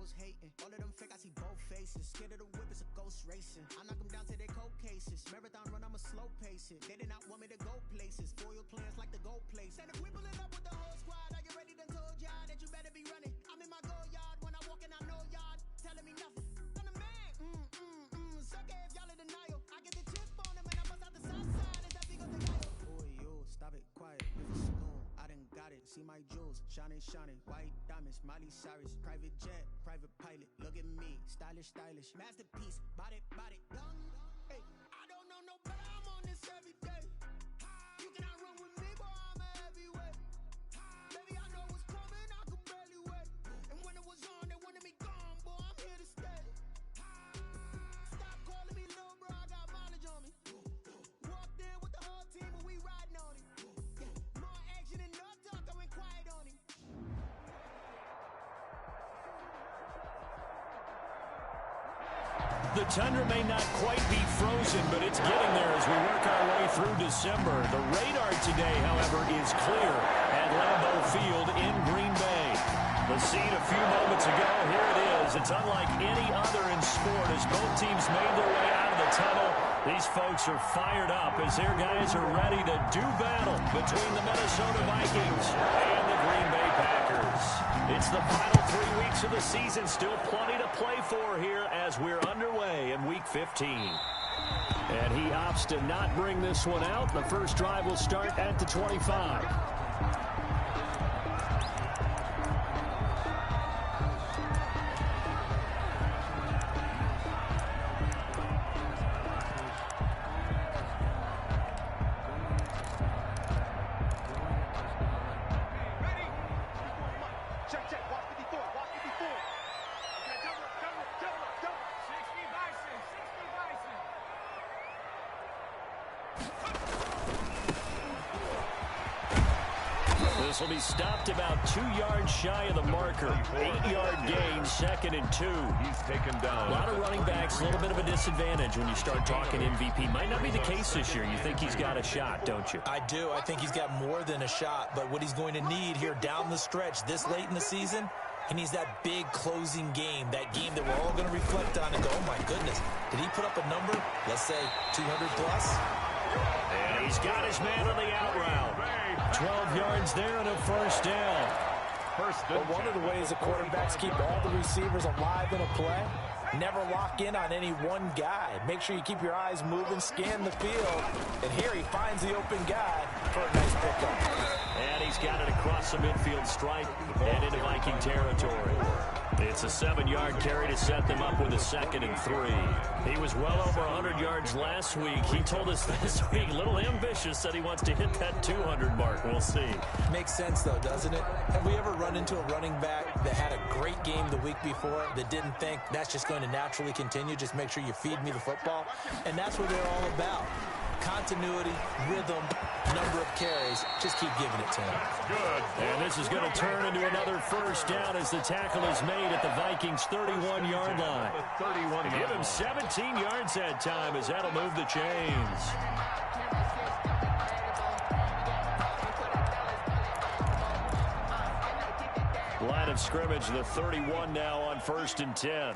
hoes hating. All of them fake, I see both faces. Scared of the whip, it's a ghost racing. I knock them down to their cold cases. Marathon run, I'ma slow pace it. They did not want me to go places. Foil plans like the gold place. And if we pulling up with the whole squad, are you ready? Done told y'all that you better be running. I'm in my go yard when I walk in, I know y'all telling me nothing. I'm the man. Suck it if y'all in denial. I get the chip on him and I bust out the south side. Is that big of the guy? Oh, you stop it, quiet. If it's saloon, I done got it. See my jewels, shining, shining. White diamonds, Miley Cyrus. Private jet, private pilot. Look at me, stylish, stylish. Masterpiece, body, body, young. Hey, I don't know no better. I'm on this every day. You cannot run with me, boy. I'm a heavyweight. Baby, I know what's coming. I could barely wait. And when it was on, they wanted me gone, boy. I'm here to stay. Stop calling me little bro. I got mileage on me. Walked in with the whole team and we riding on him. Yeah, more action and no talk. I went quiet on him. The tundra may not quite be frozen, but it's getting there as we work our way through December. The radar today, however, is clear at Lambeau Field in Green Bay. The scene a few moments ago, here it is. It's unlike any other in sport as both teams made their way out of the tunnel. These folks are fired up as their guys are ready to do battle between the Minnesota Vikings and the Green Bay Packers. It's the final 3 weeks of the season, still plenty to play for here as we're underway in Week 15. And he opts to not bring this one out. The first drive will start at the 25. This will be stopped about 2 yards shy of the marker. 8-yard gain, 2nd and 2. He's taken down. A lot of running backs, a little bit of a disadvantage when you start talking MVP. Might not be the case this year. You think he's got a shot, don't you? I do. I think he's got more than a shot. But what he's going to need here down the stretch this late in the season, he needs that big closing game, that game that we're all going to reflect on and go, oh, my goodness, did he put up a number, let's say 200 plus? And he's got his man on the out route. 12 yards there and a first down. Well, one of the ways the quarterbacks keep all the receivers alive in a play, never lock in on any one guy. Make sure you keep your eyes moving, scan the field. And here he finds the open guy for a nice pickup. And he's got it across the midfield stripe and into Viking territory. It's a 7-yard carry to set them up with a 2nd and 3. He was well over 100 yards last week. He told us this week, a little ambitious, said he wants to hit that 200 mark. We'll see. Makes sense, though, doesn't it? Have we ever run into a running back that had a great game the week before that didn't think that's just going to naturally continue? Just make sure you feed me the football. And that's what they're all about. Continuity, rhythm, number of carries. Just keep giving it to him. Good. And this is going to turn into another first down as the tackle is made at the Vikings' 31-yard line. Give him 17 yards that time as that'll move the chains. Line of scrimmage, the 31 now on 1st and 10.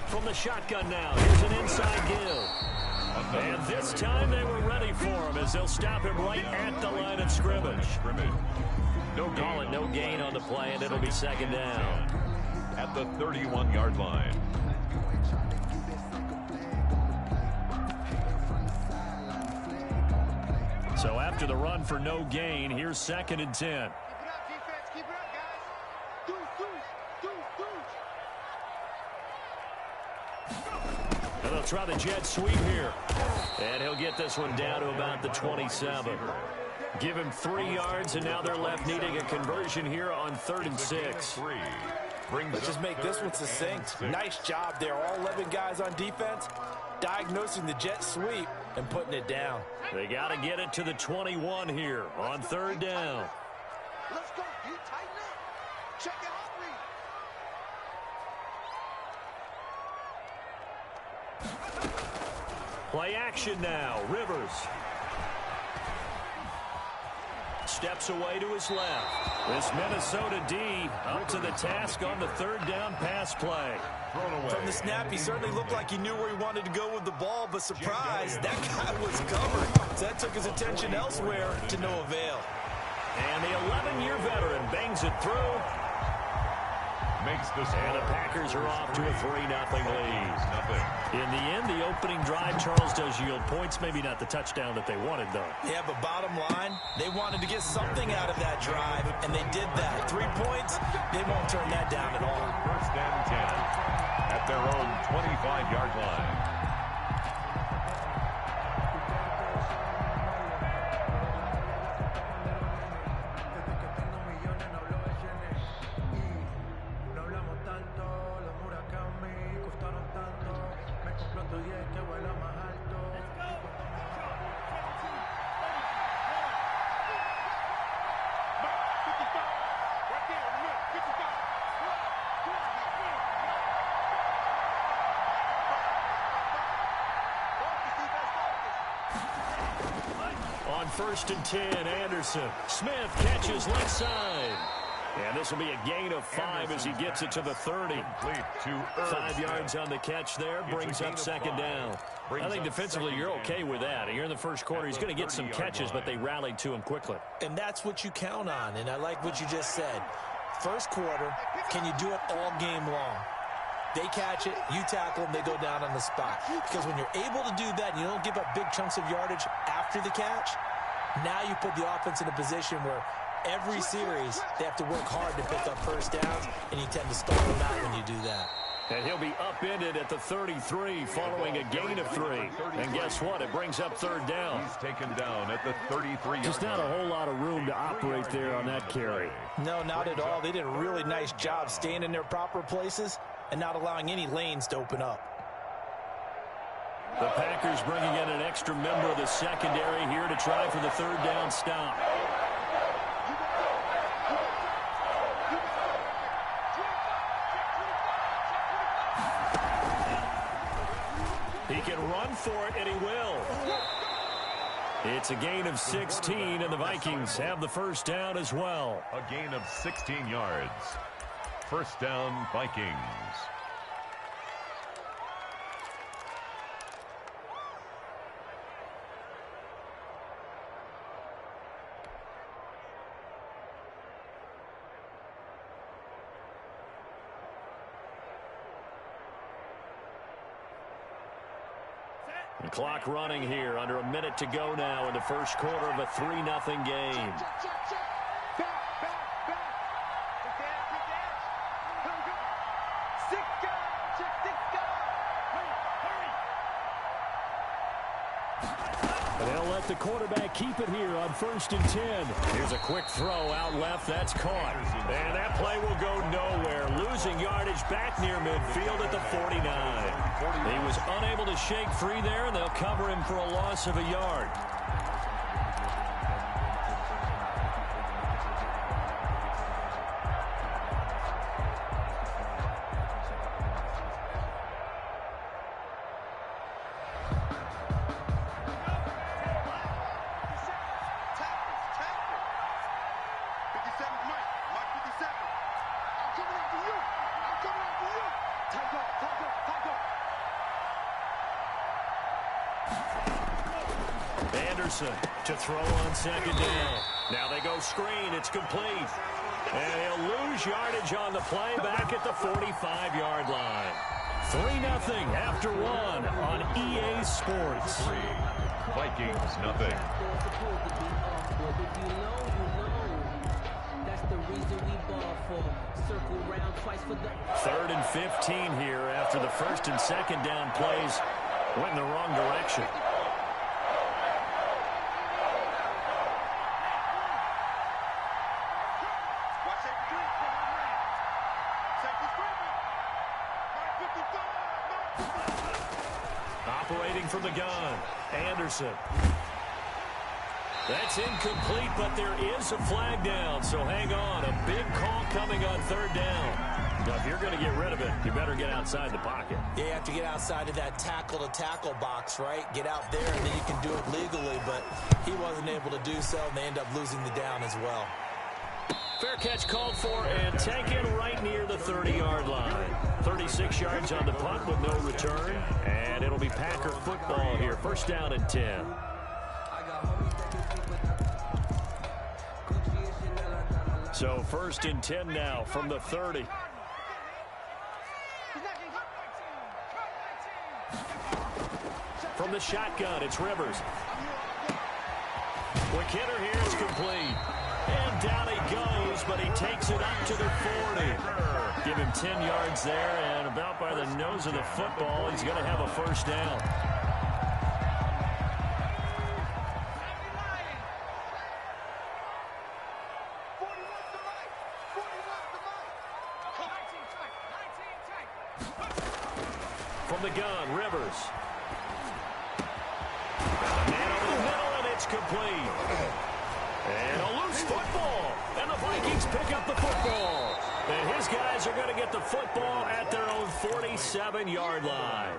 From the shotgun now, here's an inside give. And this time they were ready for him as they'll stop him right at the line of scrimmage. Call it no gain on the play, and it'll be 2nd down. At the 31-yard line. So after the run for no gain, here's 2nd and 10. And they'll try the jet sweep here. And he'll get this one down to about the 27. Give him 3 yards, and now they're left needing a conversion here on 3rd and 6. Let's just make this one succinct. Nice job there. All 11 guys on defense diagnosing the jet sweep and putting it down. They got to get it to the 21 here on 3rd down. Let's go. You tighten up. Check it, Hungry. Play action now. Rivers steps away to his left. This Minnesota D up to the task on the third down pass play. From the snap, he certainly looked like he knew where he wanted to go with the ball, but surprise, that guy was covered. So that took his attention elsewhere to no avail. And the 11-year veteran bangs it through. Makes the And the Packers are off to a 3-0 lead. In the end, the opening drive, Charles, does yield points. Maybe not the touchdown that they wanted, though. Yeah, but bottom line, they wanted to get something out of that drive, and they did that. 3 points, they won't turn that down at all. First and 10 at their own 25-yard line. First and 10, Anderson. Smith catches left side. And this will be a gain of 5 as he gets it to the 30. 5 yards on the catch there. Brings up second down. I think defensively you're okay with that. Here in the first quarter, he's going to get some catches, but they rallied to him quickly. And that's what you count on, and I like what you just said. First quarter, can you do it all game long? They catch it, you tackle them, they go down on the spot. Because when you're able to do that and you don't give up big chunks of yardage after the catch, now you put the offense in a position where every series they have to work hard to pick up first downs, and you tend to stall them out when you do that. And he'll be upended at the 33 following a gain of 3. And guess what? It brings up third down. He's taken down at the 33. Just not a whole lot of room to operate there on that carry. No, not at all. They did a really nice job staying in their proper places and not allowing any lanes to open up. The Packers bringing in an extra member of the secondary here to try for the third down stop. He can run for it, and he will. It's a gain of 16, and the Vikings have the first down as well. A gain of 16 yards. First down, Vikings. The clock running here, under a minute to go now in the first quarter of a 3-0 game. They'll let the quarterback keep it here on first and 10. Here's a quick throw out left. That's caught. And that play will go nowhere. Losing yardage back near midfield at the 49. He was unable to shake free there, and they'll cover him for a loss of a yard. To throw on second down. Now they go screen. It's complete. And he'll lose yardage on the play back at the 45-yard line. 3-0 after one on EA Sports. Vikings nothing. Third and 15 here after the first and second down plays went in the wrong direction. Operating from the gun, Anderson. That's incomplete, but there is a flag down, so hang on. A big call coming on third down. Now, if you're going to get rid of it, you better get outside the pocket. Yeah, you have to get outside of that tackle-to-tackle box, right? Get out there, and then you can do it legally, but he wasn't able to do so, and they end up losing the down as well. Fair catch called for and taken right near the 30-yard line. 36 yards on the punt with no return, and it'll be Packer football here. First down and 10. So first and 10 now from the 30. From the shotgun, it's Rivers. Quick hitter here is complete. And down he goes, but he takes it up to the 40. Give him 10 yards there, and about by the nose of the football, he's going to have a first down. From the gun, Rivers. Man over the middle, and it's complete. And a loose football. And the Vikings pick up the football. And his guys are going to get the football at their own 47-yard line.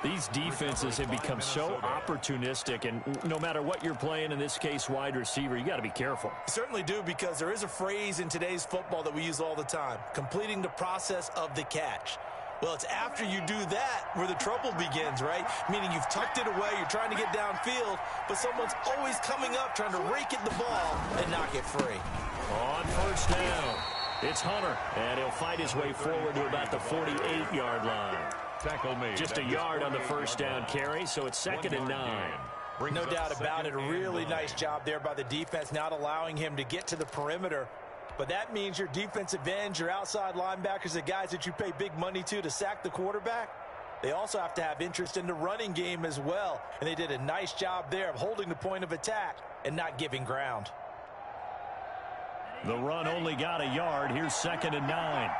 These defenses have become so opportunistic, and no matter what you're playing, in this case, wide receiver, you got to be careful. You certainly do, because there is a phrase in today's football that we use all the time, completing the process of the catch. Well, it's after you do that where the trouble begins, right? Meaning you've tucked it away, you're trying to get downfield, but someone's always coming up trying to rake at the ball and knock it free. On first down, it's Hunter, and he'll fight his way forward to about the 48-yard line. Tackle made. Just a yard on the first down carry, so it's 2nd and 9. No doubt about it. A really nice job there by the defense, not allowing him to get to the perimeter. But that means your defensive ends, your outside linebackers, the guys that you pay big money to sack the quarterback, they also have to have interest in the running game as well. And they did a nice job there of holding the point of attack and not giving ground. The run only got a yard. Here's 2nd and 9.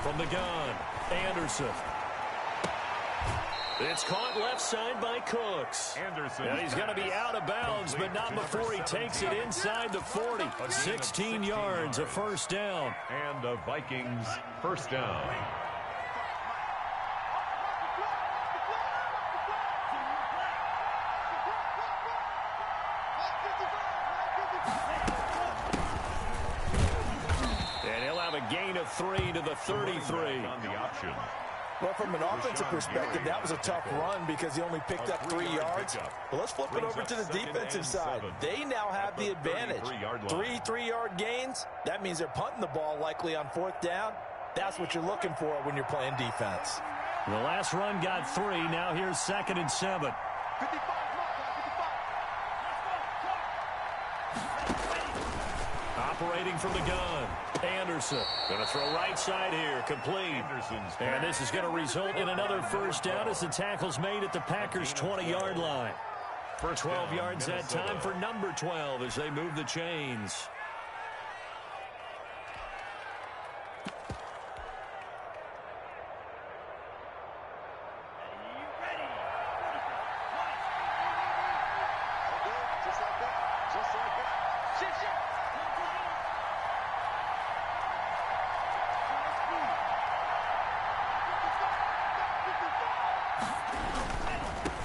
From the gun, Anderson. It's caught left side by Cooks. Anderson. And he's going to be out of bounds, but not before he takes it inside the 40. 16 yards, a first down. And the Vikings first down. And he'll have a gain of 3 to the 33. On the option. Well, from an offensive perspective, that was a tough run because he only picked up 3 yards. But let's flip it over to the defensive side. They now have the advantage. 3 3-yard gains. That means they're punting the ball likely on 4th down. That's what you're looking for when you're playing defense. The last run got 3. Now here's 2nd and 7. Operating from the gun, Anderson. Going to throw right side here, complete. And this is going to result in another first down as the tackle's made at the Packers' 20-yard line. For 12 yards that time for number 12 as they move the chains.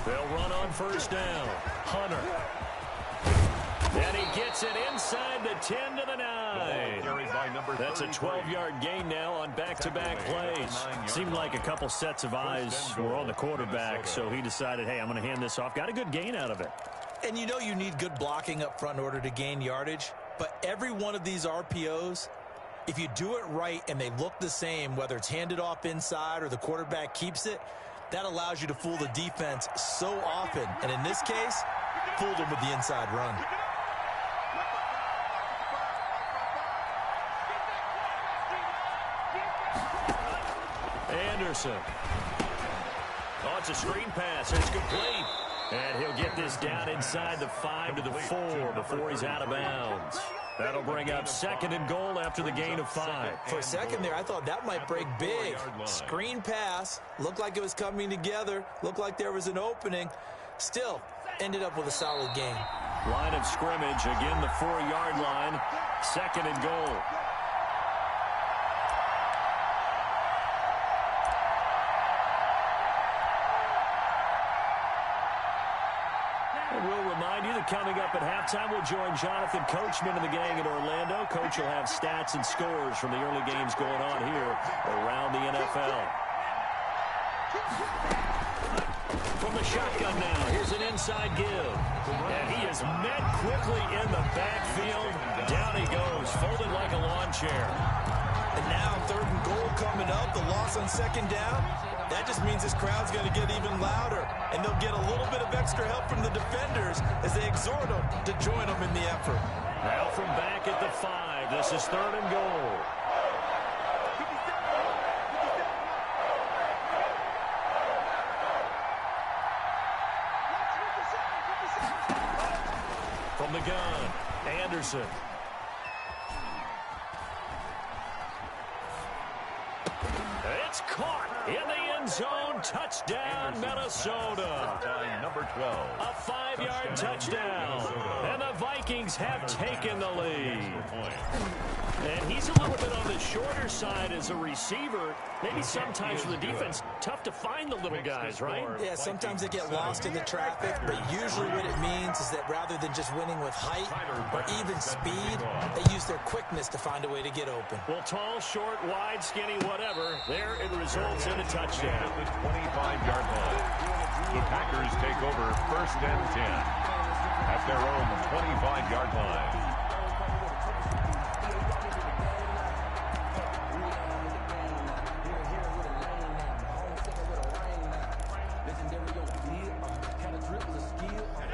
They'll run on first down. Hunter. And he gets it inside the 10 to the 9. That's a 12-yard gain now on back-to-back plays. Seemed like a couple sets of eyes were on the quarterback, so he decided, hey, I'm going to hand this off. Got a good gain out of it. And you know you need good blocking up front in order to gain yardage, but every one of these RPOs, if you do it right and they look the same, whether it's handed off inside or the quarterback keeps it, that allows you to fool the defense so often. And in this case, fooled them with the inside run. Anderson. Oh, it's a screen pass. It's complete. And he'll get this down inside the 5 to the 4 before he's out of bounds. That'll bring up 2nd and goal after the gain of 5. For a second there, I thought that might break big. Screen pass. Looked like it was coming together. Looked like there was an opening. Still, ended up with a solid game. Line of scrimmage, again the 4-yard line. 2nd and goal. We'll remind you that coming up at halftime, we'll join Jonathan Coachman and the gang in Orlando. Coach will have stats and scores from the early games going on here around the NFL. From the shotgun now, here's an inside give. And he is met quickly in the backfield. Down he goes, folded like a lawn chair. And now 3rd and goal coming up, the loss on 2nd down. That just means this crowd's going to get even louder, and they'll get a little bit of extra help from the defenders as they exhort them to join them in the effort. Now from back at the 5, this is 3rd and goal. From the gun, Anderson. It's caught in the end zone. Touchdown, Minnesota. Number 12. A 5-yard touchdown. And the Vikings have taken the lead. And he's a little bit on the shorter side as a receiver. Maybe sometimes for the defense, tough to find the little guys, right? Yeah, sometimes they get lost in the traffic, but usually what it means is that rather than just winning with height or even speed, they use their quickness to find a way to get open. Well, tall, short, wide, skinny, whatever, there it results in a touchdown. The 25-yard line. The Packers take over 1st and 10 at their own 25-yard line.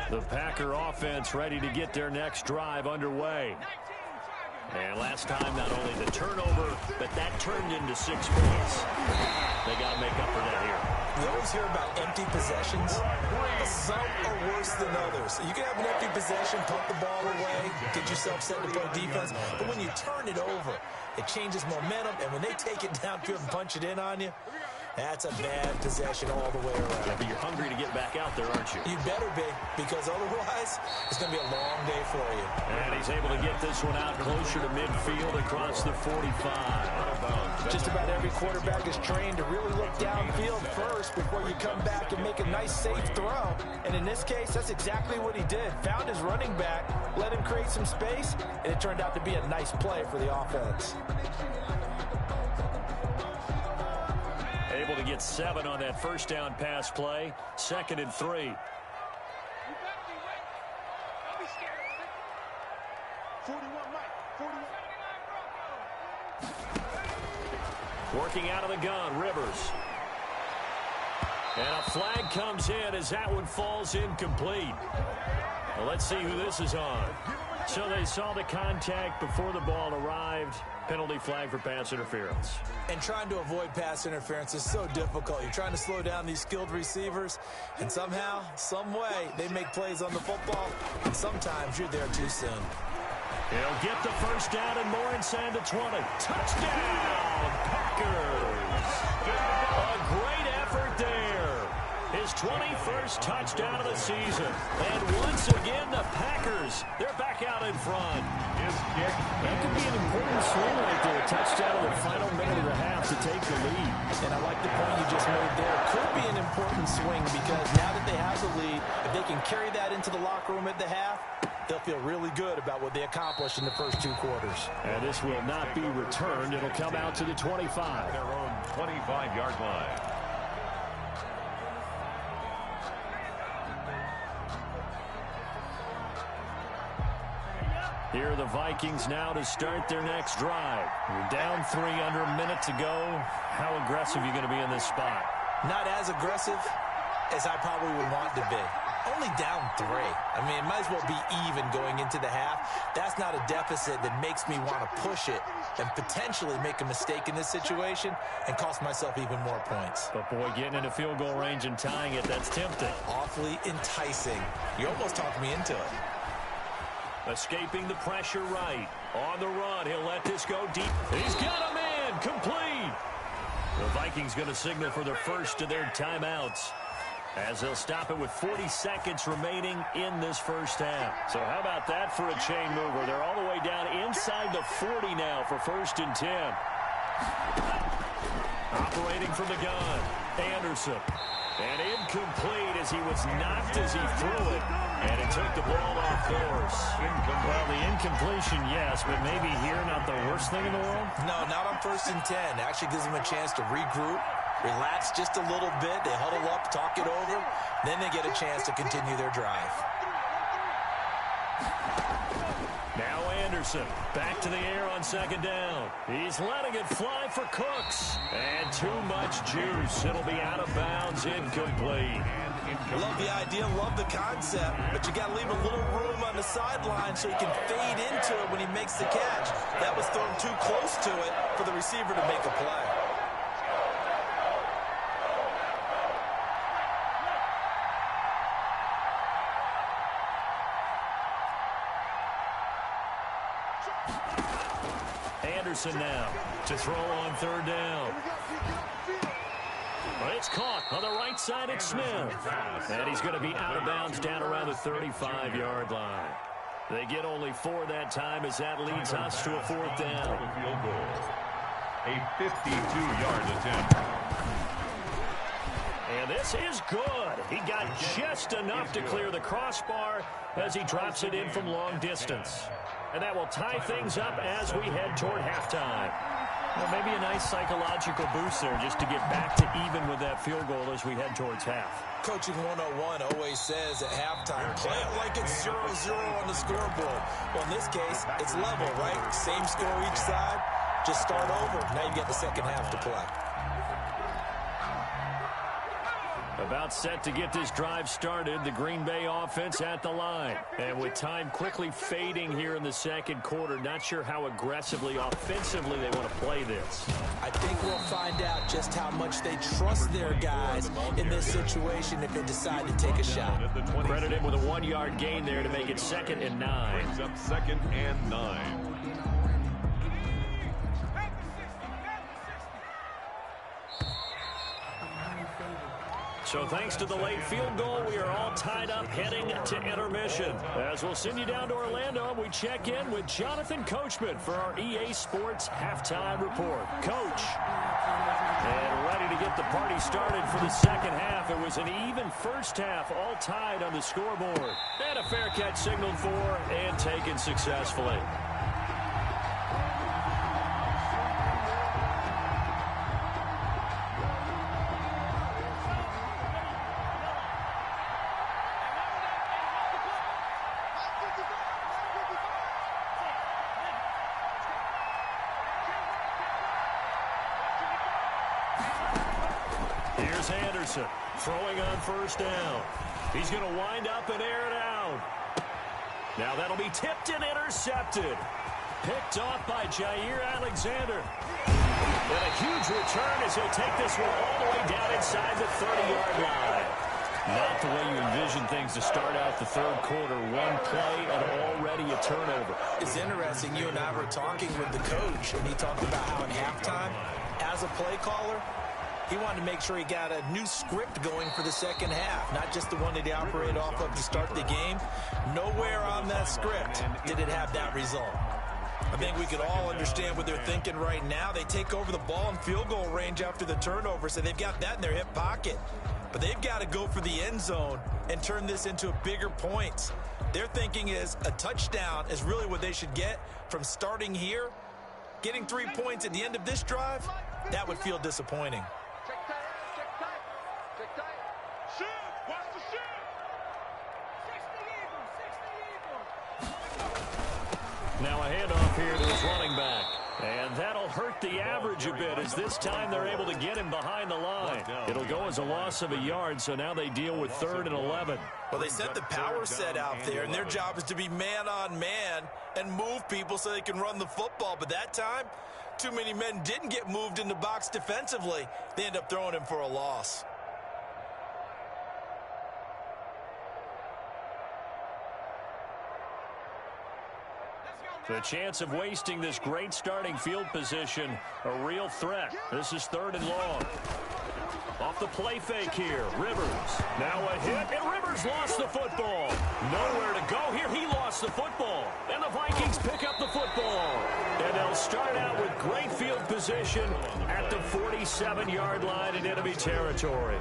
The Packer offense ready to get their next drive underway. And last time, not only the turnover, but that turned into 6 points. They got to make up for that here. We always hear about empty possessions. Some are worse than others. You can have an empty possession, pump the ball away, get yourself set to play defense. But when you turn it over, it changes momentum. And when they take it downfield and punch it in on you, that's a bad possession all the way around. Yeah, but you're hungry to get back out there, aren't you? You better be, because otherwise, it's going to be a long day for you. And he's able to get this one out closer to midfield across the 45. Just about every quarterback is trained to really look downfield first before you come back and make a nice, safe throw. And in this case, that's exactly what he did. Found his running back, let him create some space, and it turned out to be a nice play for the offense. Able to get 7 on that first down pass play. 2nd and 3. Working out of the gun, Rivers. And a flag comes in as that one falls incomplete. Well, let's see who this is on. So they saw the contact before the ball arrived. Penalty flag for pass interference. And trying to avoid pass interference is so difficult. You're trying to slow down these skilled receivers, and somehow, some way, they make plays on the football, and sometimes you're there too soon. He'll get the first down and more inside the 20. Touchdown, Packers! A great effort there. His 21st touchdown of the season. And once again, the Packers, they're back out in front. His kick. That could be an important swing right there. A touchdown in the final minute of the half to take the lead. And I like the point you just made there. Could be an important swing because now that they have the lead, if they can carry that into the locker room at the half, they'll feel really good about what they accomplished in the first 2 quarters. And this will not be returned. It'll come out to the 25. Their own 25-yard line. Here are the Vikings now to start their next drive. You're down 3 under a minute to go. How aggressive are you going to be in this spot? Not as aggressive as I probably would want to be. Only down 3. I mean, it might as well be even going into the half. That's not a deficit that makes me want to push it and potentially make a mistake in this situation and cost myself even more points. But, boy, getting into field goal range and tying it, that's tempting. Awfully enticing. You almost talked me into it. Escaping the pressure right. On the run, he'll let this go deep. He's got him in. Complete. The Vikings going to signal for their first of their timeouts, as they'll stop it with 40 seconds remaining in this first half. So how about that for a chain mover? They're all the way down inside the 40 now for 1st and 10. Operating from the gun, Anderson. And incomplete as he was knocked as he threw it. And it took the ball off course. Well, the incompletion, yes, but maybe here not the worst thing in the world? No, not on 1st and 10. It actually gives them a chance to regroup, relax just a little bit. They huddle up, talk it over. Then they get a chance to continue their drive. Now Anderson back to the air on 2nd down. He's letting it fly for Cooks. And too much juice. It'll be out of bounds, incomplete. Love the idea, love the concept, but you got to leave a little room on the sideline so he can fade into it when he makes the catch. That was thrown too close to it for the receiver to make a play. Anderson now to throw on 3rd down. Well, it's caught on the right side. It's Smith. And he's going to be out of bounds down around the 35-yard line. They get only 4 that time as that leads us to a 4th down. Field goal. A 52-yard attempt. And this is good. He got just enough to clear the crossbar as he drops it in from long distance. And that will tie things up as we head toward halftime. Well, maybe a nice psychological boost there just to get back to even with that field goal as we head towards half. Coaching 101 always says at halftime, play it like it's 0-0 on the scoreboard. Well, in this case, it's level, right? Same score each side. Just start over. Now you get the second half to play. About set to get this drive started, the Green Bay offense at the line. And with time quickly fading here in the second quarter, not sure how aggressively, offensively they want to play this. I think we'll find out just how much they trust their guys in this situation if they decide to take a shot. Credited with a 1-yard gain there to make it 2nd and 9. Brings up 2nd and 9. So thanks to the late field goal, we are all tied up heading to intermission. As we'll send you down to Orlando, we check in with Jonathan Coachman for our EA Sports Halftime Report. Coach, and ready to get the party started for the second half. It was an even first half, all tied on the scoreboard. And a fair catch signaled for and taken successfully. Here's Anderson throwing on 1st down. He's going to wind up and air it out. Now that'll be tipped and intercepted. Picked off by Jair Alexander. And a huge return as he'll take this one all the way down inside the 30-yard line. Not the way you envision things to start out the third quarter. One play and already a turnover. It's interesting. You and I were talking with the coach, and he talked about how at halftime, as a play caller, he wanted to make sure he got a new script going for the second half, not just the one that he operated off of to start the game. Nowhere on that script did it have that result. I think we could all understand what they're thinking right now. They take over the ball in field goal range after the turnover, so they've got that in their hip pocket. But they've got to go for the end zone and turn this into a bigger point. Their thinking is a touchdown is really what they should get from starting here. Getting 3 points at the end of this drive, that would feel disappointing. Now a handoff here to his running back. And that'll hurt the average a bit as this time they're able to get him behind the line. It'll go as a loss of a yard, so now they deal with 3rd and 11. Well, they sent the power set out there, and their job is to be man-on-man and move people so they can run the football. But that time, too many men didn't get moved in the box defensively. They end up throwing him for a loss. The chance of wasting this great starting field position, a real threat. This is 3rd and long. Off the play fake here, Rivers. Now a hit, and Rivers lost the football. Nowhere to go here. He lost the football. And the Vikings pick up the football. And they'll start out with great field position at the 47-yard line in enemy territory.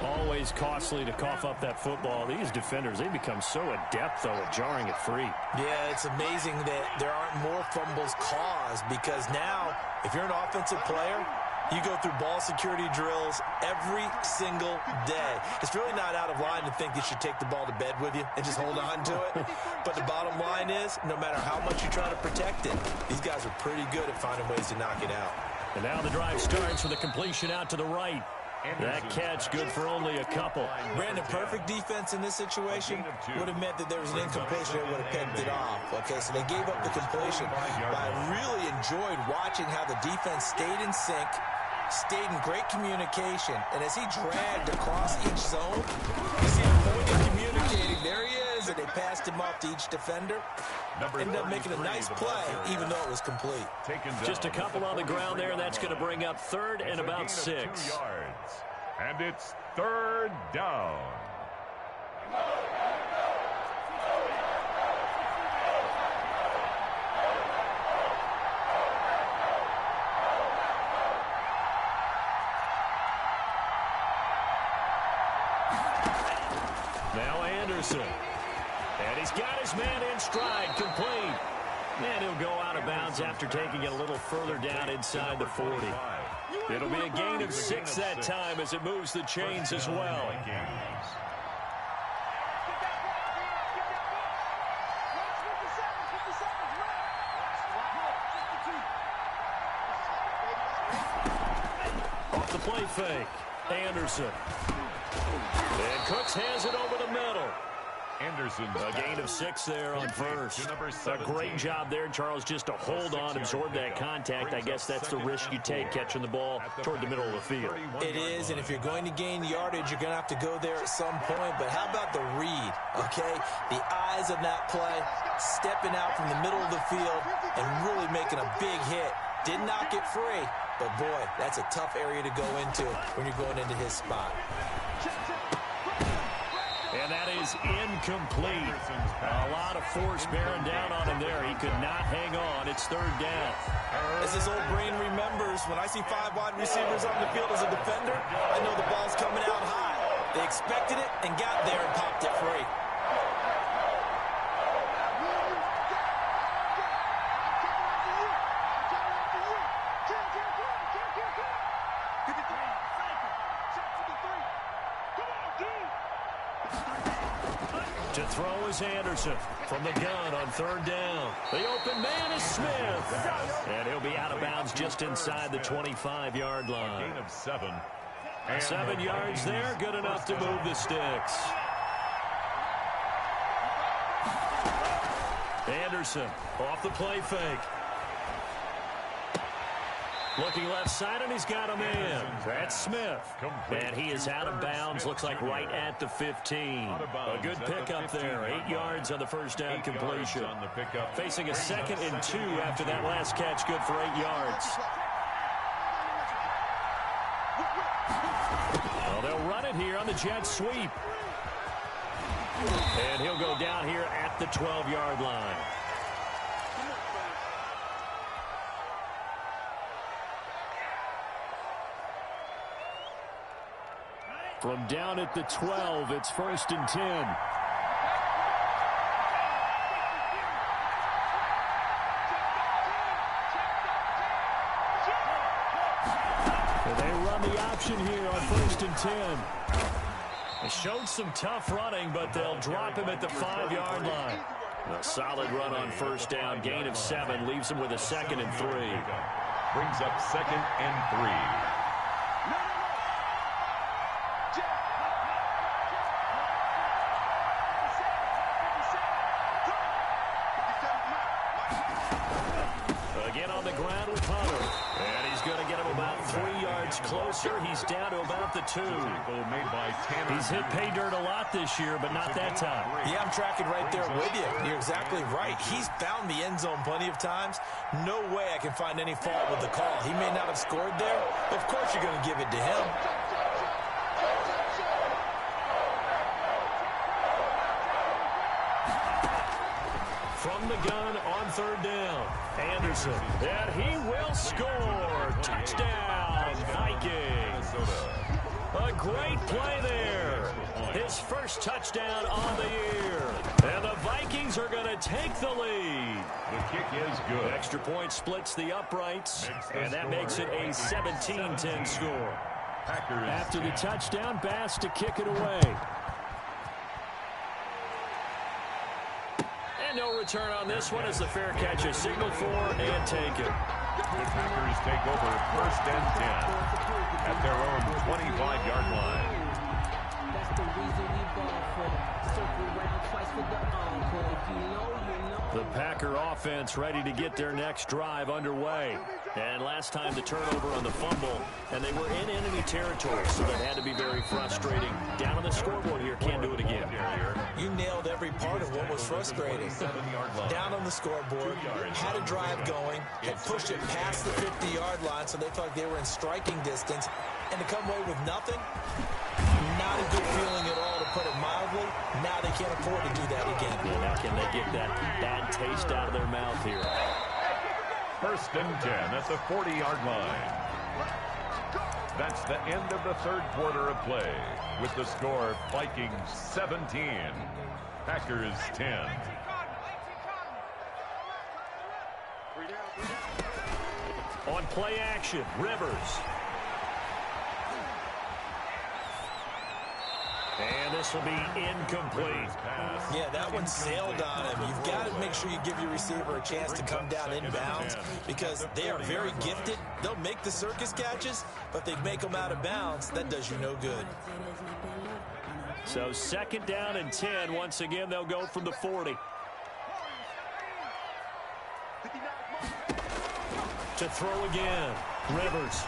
Always costly to cough up that football. These defenders, they become so adept, though, at jarring it free. Yeah, it's amazing that there aren't more fumbles caused because now, if you're an offensive player, you go through ball security drills every single day. It's really not out of line to think you should take the ball to bed with you and just hold on to it. But the bottom line is, no matter how much you try to protect it, these guys are pretty good at finding ways to knock it out. And now the drive starts with a completion out to the right. That catch good for only a couple. Brandon, perfect defense in this situation would have meant that there was an incompletion that would have picked it off. Okay, so they gave up the completion. But I really enjoyed watching how the defense stayed in sync, stayed in great communication, and as he dragged across each zone, you see him pointing, communicating. There he is, and they passed him off to each defender. Ended up making a nice play, even though it was complete. Just a couple on the ground there, and that's going to bring up 3rd and about 6. 2 yards. And it's 3rd down. Now Anderson. And he's got his man in stride, complete. And he'll go out of bounds after taking it a little further down inside the 40. It'll be a gain of 6 that time as it moves the chains as well. Off the play fake, Anderson. And Cooks has it over the middle. Anderson. A gain of 6 there on first. A great job there, Charles, just to hold on, absorb that contact. I guess that's the risk you take, catching the ball toward the middle of the field. It is, and if you're going to gain yardage, you're going to have to go there at some point. But how about the read, okay? The eyes of that play, stepping out from the middle of the field and really making a big hit. Did not get free, but boy, that's a tough area to go into when you're going into his spot. And that is incomplete. A lot of force bearing down on him there. He could not hang on. It's 3rd down. As his old brain remembers, when I see 5 wide receivers on the field as a defender, I know the ball's coming out high. They expected it and got there and popped it free. To throw is Anderson from the gun on 3rd down. The open man is Smith. And he'll be out of bounds just inside the 25-yard line. Gain of 7. 7 yards there, good enough to move the sticks. Anderson off the play fake. Looking left side, and he's got a man. That's Smith. And he is out of bounds, looks like right at the 15. A good pickup there. 8 yards on the first down completion. Facing a 2nd and 2 after that last catch, good for 8 yards. Well, they'll run it here on the jet sweep. And he'll go down here at the 12-yard line. From down at the 12, it's 1st and 10. And they run the option here on 1st and 10. They showed some tough running, but they'll drop him at the 5-yard line. A solid run on 1st down, gain of 7, leaves him with a 2nd and 3. Brings up 2nd and 3. inch closer. He's down to about the 2. Made by Tanner. He's hit pay dirt a lot this year, but not that time. Yeah, I'm tracking right there with you. You're exactly right. He's found the end zone plenty of times. No way I can find any fault with the call. He may not have scored there, but of course you're going to give it to him. From the gun on third down, Anderson, and he will score. Touchdown, Vikings. A great play there. His first touchdown on the year. And the Vikings are going to take the lead. The kick is good. Extra point splits the uprights, and that makes it a 17-10 score. Packers. After the touchdown, Bass to kick it away. And no return on this one as the fair catch is signaled for and taken. The Packers take over first and 10 at their own 25-yard line. That's the reason we ball for the circle round twice for the encore. If you know, you know. The Packer offense ready to get their next drive underway. And last time the turnover on the fumble, and they were in enemy territory, so that had to be very frustrating. Down on the scoreboard here, can't do it again. You nailed every part of what was frustrating. Down on the scoreboard, had a drive going, had pushed it past the 50-yard line, so they thought they were in striking distance, and to come away with nothing, not a good feeling at all, to put it mildly. Now they can't afford to do that again. Yeah, now can they get that bad taste out of their mouth here? First and 10 at the 40-yard line. That's the end of the third quarter of play, with the score Vikings 17, Packers 10. On play action, Rivers. And this will be incomplete. Yeah, that one sailed on him. You've got to make sure you give your receiver a chance to come down inbounds because they are very gifted. They'll make the circus catches, but if they make them out of bounds, that does you no good. So second down and 10. Once again, they'll go from the 40. To throw again, Rivers.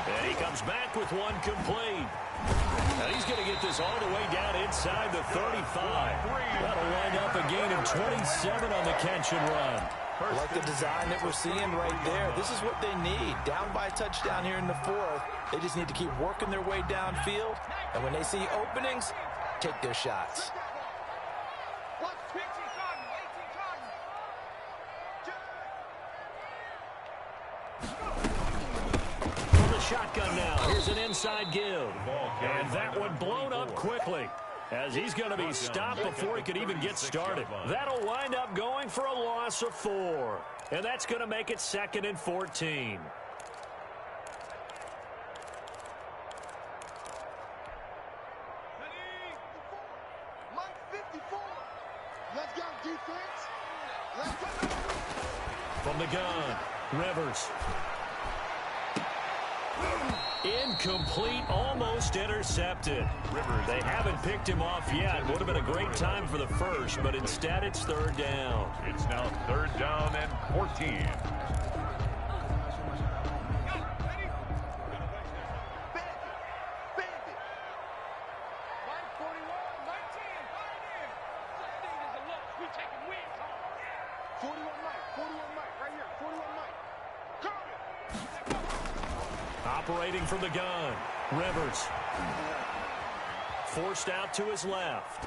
And he comes back with one complete. Now he's going to get this all the way down inside the 35. That'll wind up a gain of 27 on the catch and run. I like the design that we're seeing right there. This is what they need. Down by a touchdown here in the fourth. They just need to keep working their way downfield. And when they see openings, take their shots. Shotgun now. Here's an inside give. And that one blown up quickly as he's going to be stopped before he could even get started. That'll wind up going for a loss of 4. And that's going to make it 2nd and 14. From the gun, Rivers. Incomplete, almost intercepted. They haven't picked him off yet. Would have been a great time for the first, but instead it's third down. It's now third down and 14. Operating from the gun, Rivers. Forced out to his left.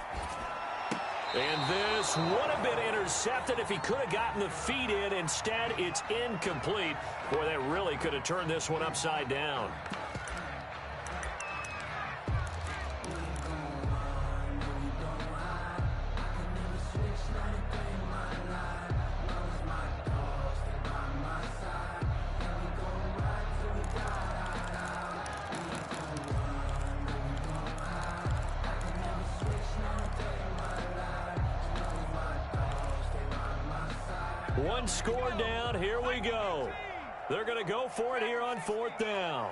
And this would have been intercepted if he could have gotten the feet in. Instead, it's incomplete. Boy, that really could have turned this one upside down. One score down. Here we go. They're going to go for it here on fourth down.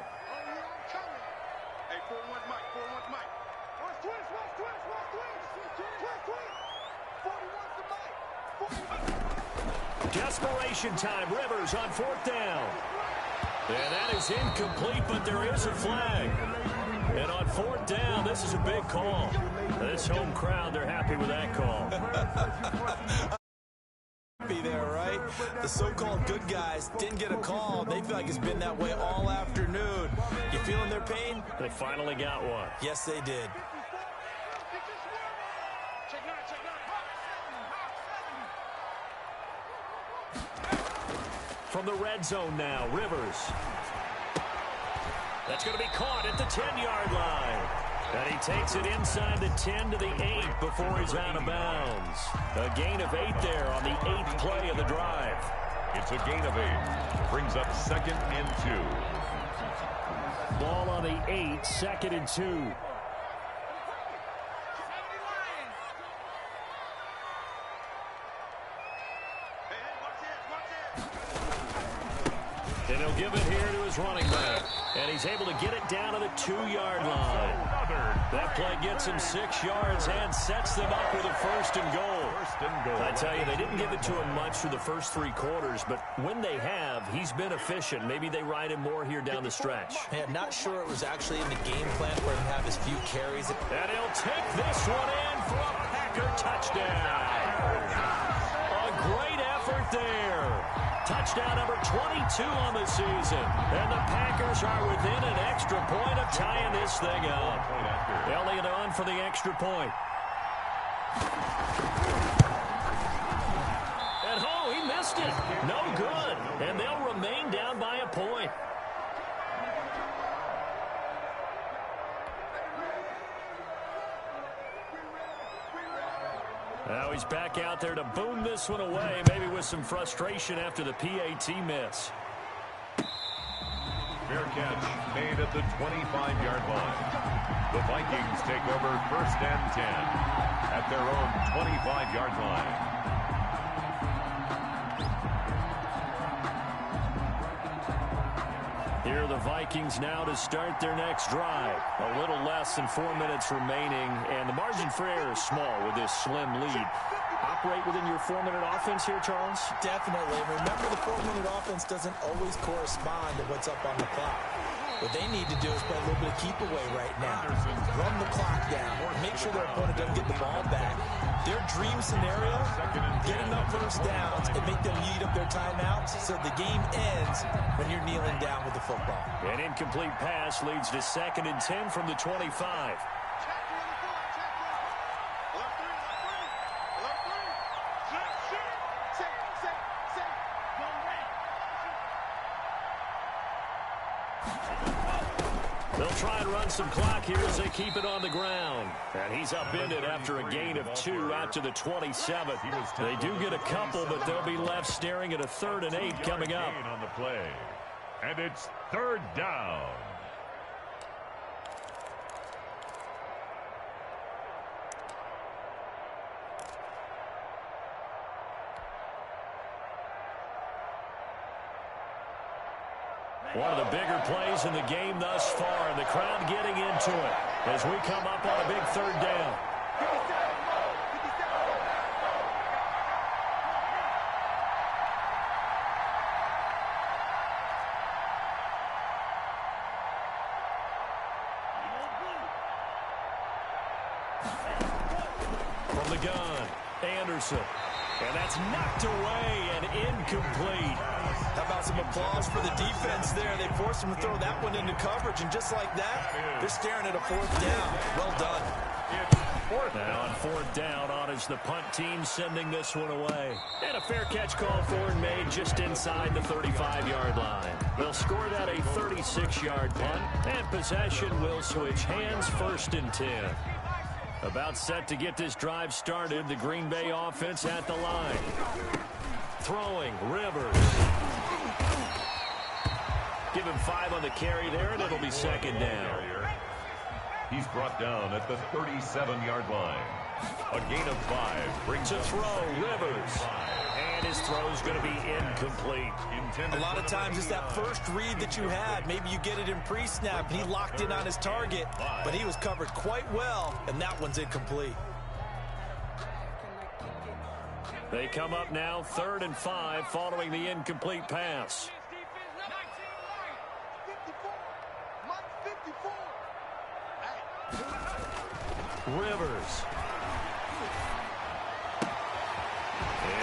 Desperation time. Rivers on fourth down. And that is incomplete, but there is a flag. And on 4th down, this is a big call. This home crowd, they're happy with that call. Be there, right? The so-called good guys didn't get a call. They feel like it's been that way all afternoon. You feeling their pain? They finally got one. Yes, they did. From the red zone now, Rivers. That's going to be caught at the 10-yard line. And he takes it inside the 10 to the 8 before he's out of bounds. A gain of 8 there on the 8th play of the drive. It's a gain of 8. Brings up 2nd and 2. Ball on the 8, 2nd and 2. And he'll give it here to his running back. And he's able to get it down to the 2-yard line. That play gets him 6 yards and sets them up with a 1st and goal. I tell you, they didn't give it to him much through the first 3 quarters, but when they have, he's been efficient. Maybe they ride him more here down the stretch. Yeah, not sure it was actually in the game plan for him to have his few carries. And he'll take this one in for a Packer touchdown. A great effort there. Touchdown number 22 on the season. And the Packers are within an extra point of tying this thing up. Elliott on for the extra point. And he missed it. No good. And they'll remain down by a point. Now he's back out there to boom this one away, maybe with some frustration after the PAT miss. Fair catch made at the 25-yard line. The Vikings take over 1st and 10 at their own 25-yard line. Here are the Vikings now to start their next drive. A little less than 4 minutes remaining, and the margin for error is small with this slim lead. Operate within your 4-minute offense here, Charles? Definitely. Remember, the 4-minute offense doesn't always correspond to what's up on the clock. What they need to do is play a little bit of keep away right now. Run the clock down. Make sure their opponent doesn't get the ball back. Their dream scenario, get enough 1st downs and make them eat up their timeouts so the game ends when you're kneeling down with the football. An incomplete pass leads to 2nd and 10 from the 25. They'll try and run some clock here as they keep it on the ground. And he's upended after a gain of 2 out to the 27th. They do get a couple, but they'll be left staring at a 3rd and 8 coming up. On the play. And it's 3rd down. One of the bigger plays in the game thus far, and the crowd getting into it as we come up on a big 3rd down. From the gun, Anderson. And that's knocked away and incomplete. How about some applause for the defense there? They forced him to throw that one into coverage, and just like that, they're staring at a 4th down. Well done. Now on 4th down, on is the punt team sending this one away. And a fair catch called for and made just inside the 35-yard line. They'll score that a 36-yard punt, and possession will switch hands 1st and 10. About set to get this drive started, the Green Bay offense at the line. Throwing, Rivers. Give him 5 on the carry there, and it'll be 2nd down. He's brought down at the 37-yard line. A gain of 5 brings to throw, Rivers. And his throw is going to be incomplete. A lot of times it's that first read that you had. Maybe you get it in pre-snap, and he locked in on his target, but he was covered quite well, and that one's incomplete. They come up now 3rd and 5 following the incomplete pass. Rivers.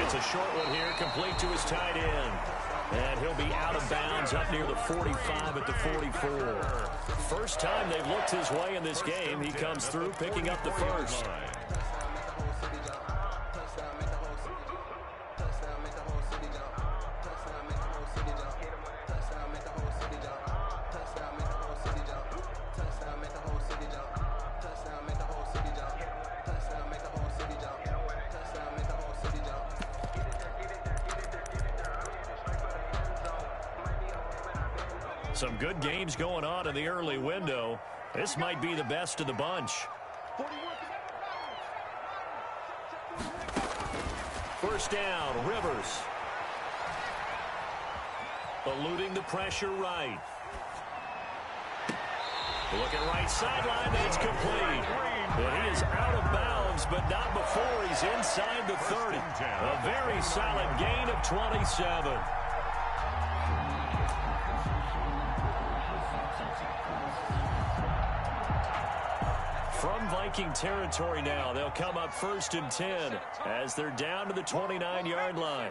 It's a short one here, complete to his tight end. And he'll be out of bounds up near the 45 at the 44. First time they've looked his way in this game. He comes through picking up the first. Some good games going on in the early window. This might be the best of the bunch. First down, Rivers. Eluding the pressure right. Looking right sideline, and it's complete. And he is out of bounds, but not before he's inside the 30. A very solid gain of 27. From Viking territory now, they'll come up 1st and 10 as they're down to the 29-yard line.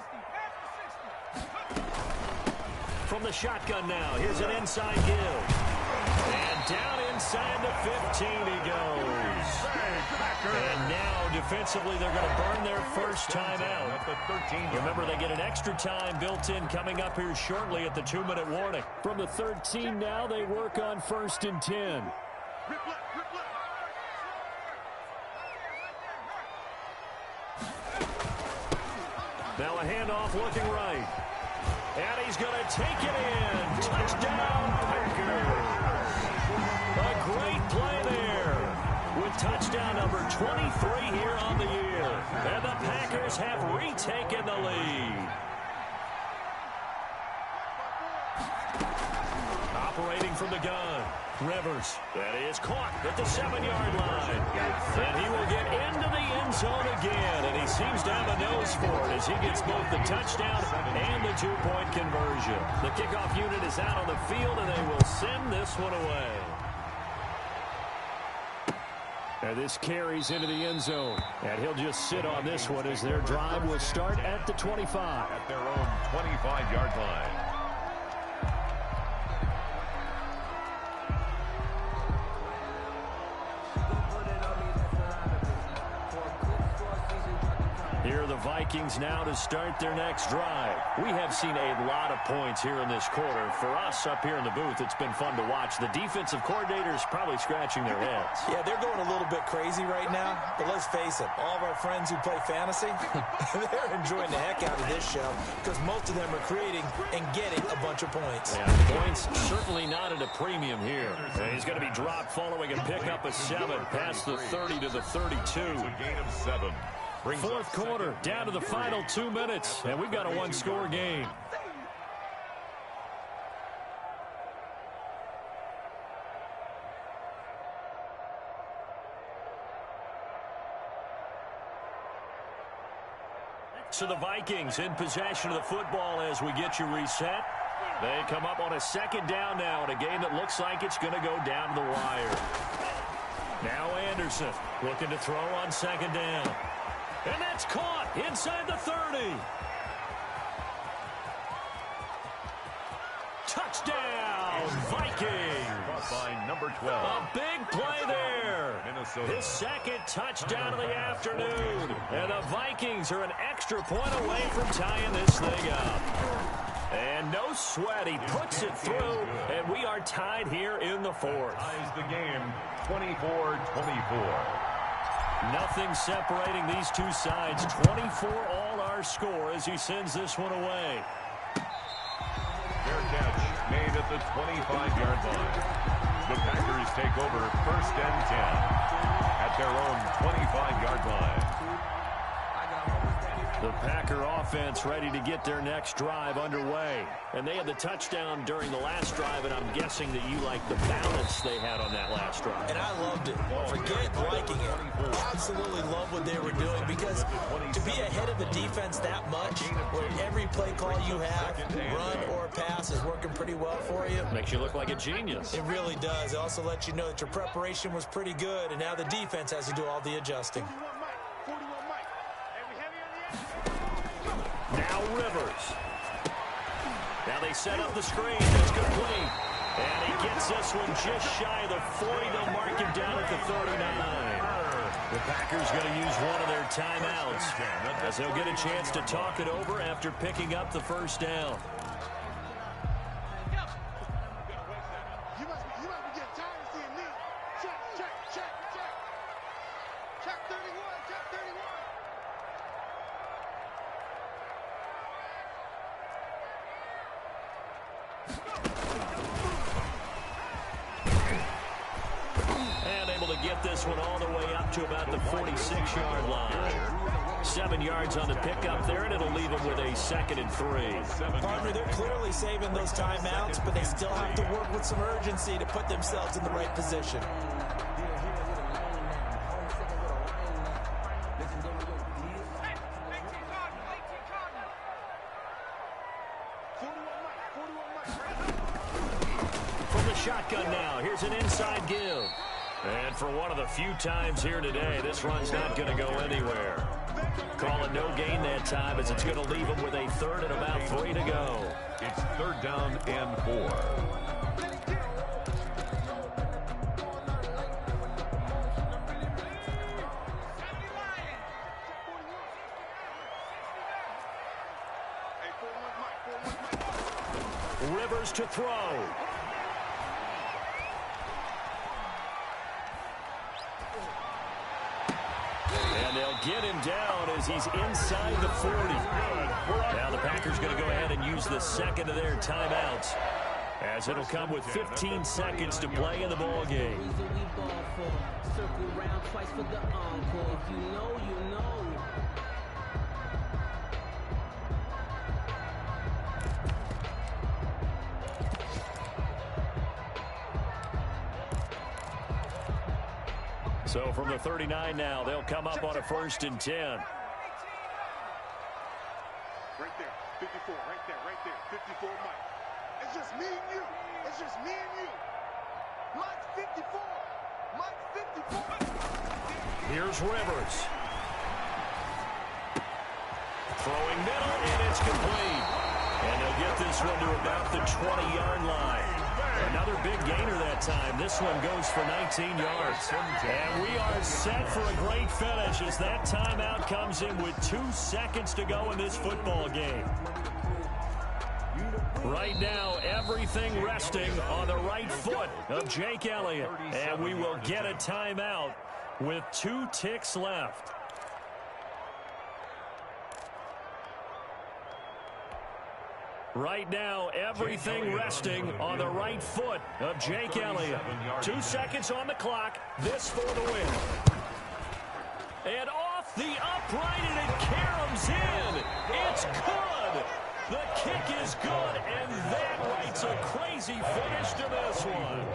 From the shotgun now, here's an inside give. And down inside the 15 he goes. And now defensively they're going to burn their first time out. Remember, they get an extra time built in coming up here shortly at the 2-minute warning. From the 13 now, they work on 1st and 10. Now a handoff looking right. And he's going to take it in. Touchdown, Packers. A great play there with touchdown number 23 here on the year. And the Packers have retaken the lead. Operating from the gun, Rivers. That is caught at the 7-yard line. And he will get into the end zone again. And he seems to have a nose for it as he gets both the touchdown and the 2-point conversion. The kickoff unit is out on the field, and they will send this one away. And this carries into the end zone. And he'll just sit on this one as their drive will start at the 25. At their own 25-yard line. Here are the Vikings now to start their next drive. We have seen a lot of points here in this quarter. For us up here in the booth, it's been fun to watch. The defensive coordinators probably scratching their heads. Yeah, they're going a little bit crazy right now. But let's face it, all of our friends who play fantasy, they're enjoying the heck out of this show because most of them are creating and getting a bunch of points. Yeah, points certainly not at a premium here. And he's going to be dropped following a pickup of 7 past the 30 to the 32. It's a gain of 7. Fourth quarter, down to the final 2 minutes, and we've got a one-score game. So the Vikings in possession of the football as we get you reset. They come up on a 2nd down now in a game that looks like it's going to go down the wire. Now Anderson looking to throw on 2nd down. And that's caught inside the 30. Touchdown, Vikings. By number 12. A big play there. Minnesota. His 2nd touchdown of the afternoon. And the Vikings are an extra point away from tying this thing up. And no sweat. He puts it through, and we are tied here in the 4th. Ties the game 24-24. Nothing separating these two sides. 24 all our score as he sends this one away. Fair catch made at the 25-yard line. The Packers take over 1st and 10 at their own 25-yard line. The Packer offense ready to get their next drive underway. And they had the touchdown during the last drive, and I'm guessing that you like the balance they had on that last drive. And I loved it. Forget liking it. Absolutely love what they were doing, because to be ahead of the defense that much, where every play call you have, run or pass, is working pretty well for you. Makes you look like a genius. It really does. It also lets you know that your preparation was pretty good, and now the defense has to do all the adjusting. Now Rivers. Now they set up the screen. It's complete. And he gets this one just shy of the 40. They'll mark him down at the 39. The Packers going to use one of their timeouts, as they'll get a chance to talk it over after picking up the first down. You must be getting tired of seeing me. Check. Check 31, check 31. And able to get this one all the way up to about the 46-yard line. 7 yards on the pickup there, and it'll leave them with a 2nd and 3. Partner, they're clearly saving those timeouts, but they still have to work with some urgency to put themselves in the right position. From the shotgun now, here's an inside give. And for one of the few times here today, this run's not going to go anywhere. Calling no gain that time, as it's going to leave them with a 3rd and about 3 to go. It's 3rd down and 4. Rivers to throw. And they'll get him down as he's inside the 40. Now the Packers going to go ahead and use the 2nd of their timeouts, as it'll come with 15 seconds to play in the ball game. Circle round twice for the encore. If you know, you know. So from the 39 now, they'll come up on a 1st and 10. Right there, 54, right there, 54, Mike. It's just me and you. It's just me and you. Mike 54. Mike 54. Here's Rivers. Throwing middle, and it's complete. And they'll get this one to about the 20-yard line. Another big gainer that time. This one goes for 19 yards. And we are set for a great finish as that timeout comes in with 2 seconds to go in this football game. Right now, everything resting on the right foot of Jake Elliott. And we will get a timeout with 2 ticks left. Right now, everything resting on the right foot of Jake Elliott. 2 seconds on the clock. This for the win. And off the upright, and it caroms in. It's good. The kick is good, and that writes a crazy finish to this one.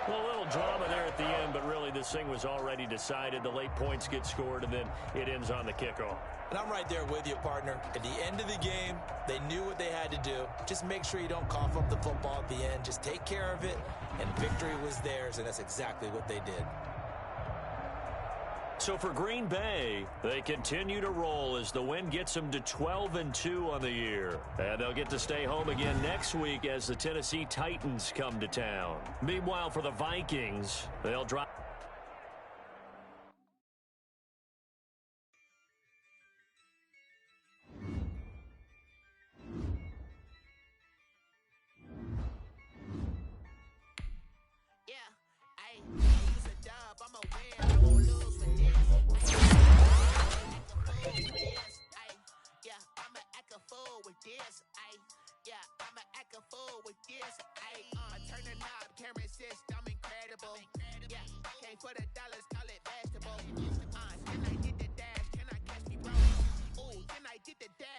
Well, a little drama there at the end, but really this thing was already decided. The late points get scored, and then it ends on the kickoff. And I'm right there with you, partner. At the end of the game, they knew what they had to do. Just make sure you don't cough up the football at the end. Just take care of it, and victory was theirs, and that's exactly what they did. So for Green Bay, they continue to roll as the win gets them to 12-2 on the year. And they'll get to stay home again next week as the Tennessee Titans come to town. Meanwhile, for the Vikings, they'll drop. This, I'ma act a fool with this, I turn the knob, camera assist, I'm incredible, came for the dollars, call it vegetable, can I hit the dash, can I catch me, bro, ooh, get the down.